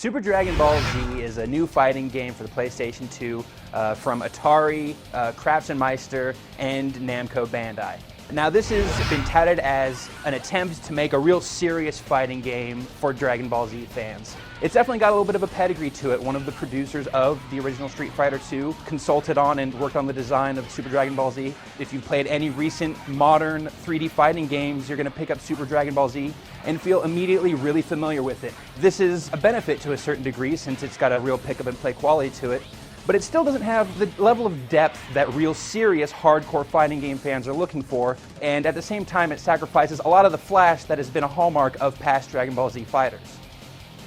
Super Dragon Ball Z is a new fighting game for the PlayStation 2 from Atari, Craftsmeister, and Namco Bandai. Now this has been touted as an attempt to make a real serious fighting game for Dragon Ball Z fans. It's definitely got a little bit of a pedigree to it. One of the producers of the original Street Fighter II consulted on and worked on the design of Super Dragon Ball Z. If you've played any recent modern 3D fighting games, you're going to pick up Super Dragon Ball Z and feel immediately really familiar with it. This is a benefit to a certain degree since it's got a real pick up and play quality to it. But it still doesn't have the level of depth that real serious hardcore fighting game fans are looking for, and at the same time it sacrifices a lot of the flash that has been a hallmark of past Dragon Ball Z fighters.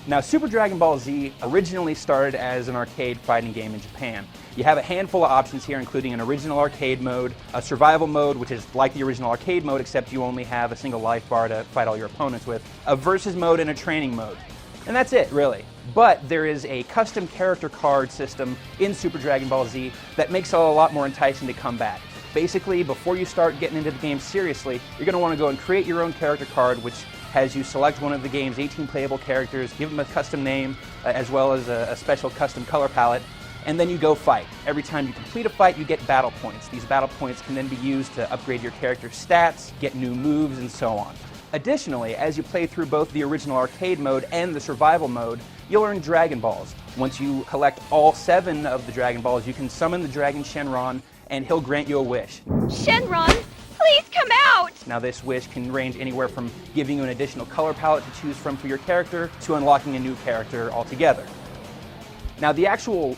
Now, Super Dragon Ball Z originally started as an arcade fighting game in Japan. You have a handful of options here, including an original arcade mode, a survival mode, which is like the original arcade mode, except you only have a single life bar to fight all your opponents with, a versus mode, and a training mode. And that's it, really. But there is a custom character card system in Super Dragon Ball Z that makes it a lot more enticing to come back. Basically, before you start getting into the game seriously, you're going to want to go and create your own character card, which has you select one of the game's 18 playable characters, give them a custom name, as well as a special custom color palette, and then you go fight. Every time you complete a fight, you get battle points. These battle points can then be used to upgrade your character's stats, get new moves, and so on. Additionally, as you play through both the original arcade mode and the survival mode, you'll earn Dragon Balls. Once you collect all 7 of the Dragon Balls, you can summon the Dragon Shenron, and he'll grant you a wish. Shenron, please come out! Now this wish can range anywhere from giving you an additional color palette to choose from for your character, to unlocking a new character altogether. Now the actual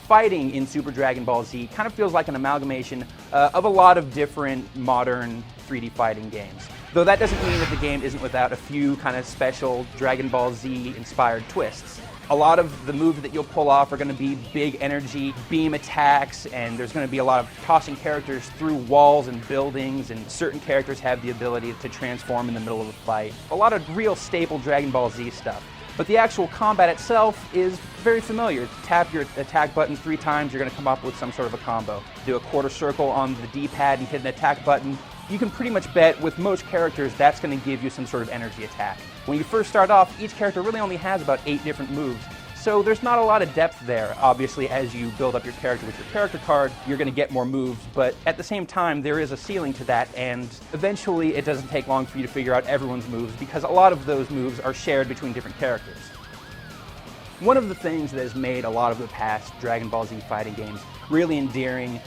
fighting in Super Dragon Ball Z kind of feels like an amalgamation of a lot of different modern 3D fighting games. Though that doesn't mean that the game isn't without a few kind of special Dragon Ball Z inspired twists. A lot of the moves that you'll pull off are going to be big energy beam attacks, and there's going to be a lot of tossing characters through walls and buildings, and certain characters have the ability to transform in the middle of a fight. A lot of real staple Dragon Ball Z stuff. But the actual combat itself is very familiar. Tap your attack button 3 times, you're going to come up with some sort of a combo. Do a quarter circle on the D-pad and hit an attack button. You can pretty much bet with most characters that's going to give you some sort of energy attack. When you first start off, each character really only has about 8 different moves, so there's not a lot of depth there. Obviously, as you build up your character with your character card, you're going to get more moves, but at the same time, there is a ceiling to that, and eventually it doesn't take long for you to figure out everyone's moves, because a lot of those moves are shared between different characters. One of the things that has made a lot of the past Dragon Ball Z fighting games really endearing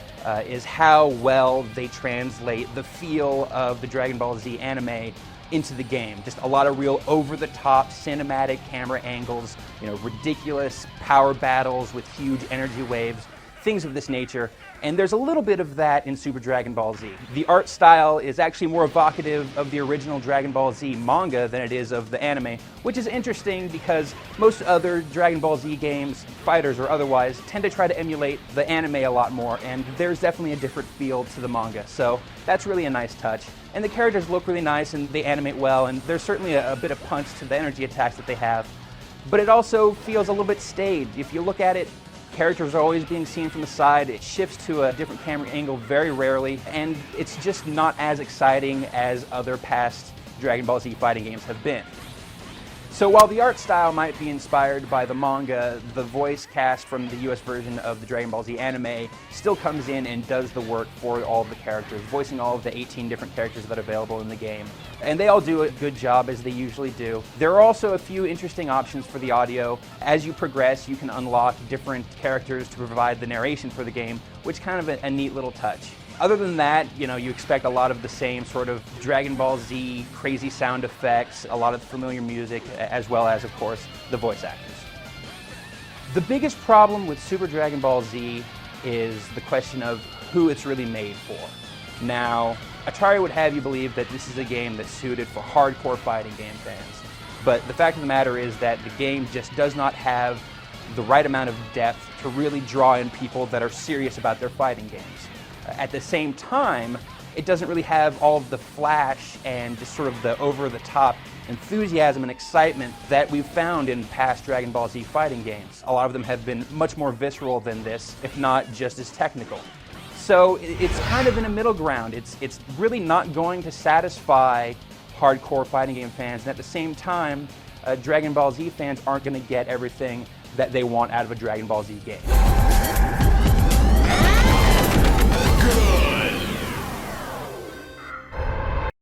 is how well they translate the feel of the Dragon Ball Z anime into the game. Just a lot of real over-the-top cinematic camera angles, ridiculous power battles with huge energy waves, things of this nature. And there's a little bit of that in Super Dragon Ball Z. The art style is actually more evocative of the original Dragon Ball Z manga than it is of the anime, which is interesting because most other Dragon Ball Z games, fighters or otherwise, tend to try to emulate the anime a lot more, and there's definitely a different feel to the manga, so that's really a nice touch. And the characters look really nice and they animate well, and there's certainly a bit of punch to the energy attacks that they have. But it also feels a little bit staid. If you look at it, characters are always being seen from the side, it shifts to a different camera angle very rarely, and it's just not as exciting as other past Dragon Ball Z fighting games have been. So while the art style might be inspired by the manga, the voice cast from the US version of the Dragon Ball Z anime still comes in and does the work for all of the characters, voicing all of the 18 different characters that are available in the game. And they all do a good job, as they usually do. There are also a few interesting options for the audio. As you progress, you can unlock different characters to provide the narration for the game, which is kind of a neat little touch. Other than that, you expect a lot of the same sort of Dragon Ball Z crazy sound effects, a lot of the familiar music, as well as, of course, the voice actors. The biggest problem with Super Dragon Ball Z is the question of who it's really made for. Now, Atari would have you believe that this is a game that's suited for hardcore fighting game fans. But the fact of the matter is that the game just does not have the right amount of depth to really draw in people that are serious about their fighting games. At the same time, it doesn't really have all of the flash and just sort of the over-the-top enthusiasm and excitement that we've found in past Dragon Ball Z fighting games. A lot of them have been much more visceral than this, if not just as technical. So it's kind of in a middle ground. It's really not going to satisfy hardcore fighting game fans, and at the same time, Dragon Ball Z fans aren't going to get everything that they want out of a Dragon Ball Z game.